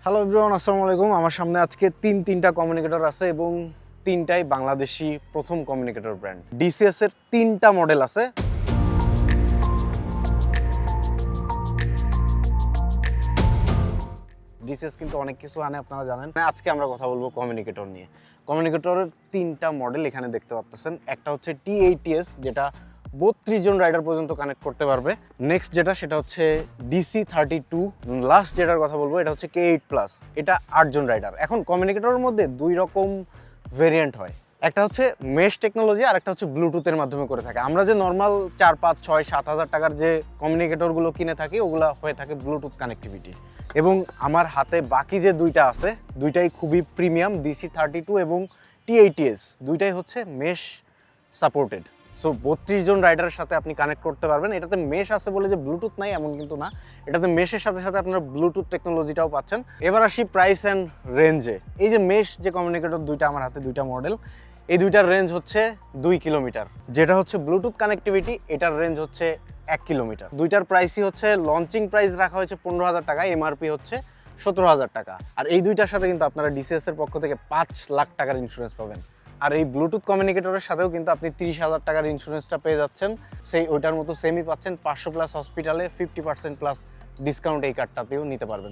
Hello everyone, আসসালামু আলাইকুম। আমার সামনে আজকে তিনটা কমিউনিকেটর আছে এবং তিনটাই বাংলাদেশি প্রথম কমিউনিকেটর ব্র্যান্ড। ডিসিএস এর তিনটা মডেল আছে। ডিসিএস কিন্তু অনেক কিছু আনে, আপনারা জানেন। আজকে আমরা কথা বলবো কমিউনিকেটর নিয়ে। কমিউনিকেটরের তিনটা মডেল এখানে দেখতে পাচ্ছেন। একটা হচ্ছে T80S, যেটা 32 জন রাইডার পর্যন্ত কানেক্ট করতে পারবে। নেক্সট সেটা হচ্ছে DC32। লাস্ট যেটার কথা বলবো এটা হচ্ছে K8+, এটা 8 জন রাইডার। এখন কমিউনিকেটরের মধ্যে দুই রকম ভেরিয়েন্ট হয়। একটা হচ্ছে মেশ টেকনোলজি আর একটা হচ্ছে ব্লুটুথের মাধ্যমে করে থাকে। আমরা যে নর্মাল 4, 5, 6, 7 হাজার টাকার যে কমিউনিকেটরগুলো কিনে থাকি ওগুলো হয়ে থাকে ব্লুটুথ কানেক্টিভিটি। এবং আমার হাতে বাকি যে দুইটা আছে দুইটাই খুবই প্রিমিয়াম, DC32 এবং T80S, দুইটাই হচ্ছে মেশ সাপোর্টেড। সো 32 জন রাইডারের সাথে আপনি কানেক্ট করতে পারবেন। এটাতে মেশ আছে বলে যে ব্লুটুথ নাই এমন কিন্তু না, এটাতে মেশের সাথে সাথে আপনারা ব্লুটুথ টেকনোলজিটাও পাচ্ছেন। এবার আসি প্রাইস অ্যান্ড রেঞ্জে। এই যে মেশ যে কমিউনিকেটর দুইটা আমার হাতে, দুইটা মডেল, এই দুইটার রেঞ্জ হচ্ছে 2 কিলোমিটার। যেটা হচ্ছে ব্লুটুথ কানেক্টিভিটি, এটার রেঞ্জ হচ্ছে 1 কিলোমিটার। দুইটার প্রাইসই হচ্ছে, লঞ্চিং প্রাইস রাখা হয়েছে 15,000 টাকা, এমআরপি হচ্ছে 17,000 টাকা। আর এই দুইটার সাথে কিন্তু আপনারা ডিসিএস এর পক্ষ থেকে 5 লাখ টাকার ইন্স্যুরেন্স পাবেন। আর এই ব্লুটুথ কমিউনিকেটরের সাথেও কিন্তু আপনি 30,000 টাকার ইন্স্যুরেন্সটা পেয়ে যাচ্ছেন। সেই ওইটার মতো সেমই পাচ্ছেন। 500+ হসপিটালে 50% প্লাস ডিসকাউন্ট এই কার্ডটাতেও নিতে পারবেন।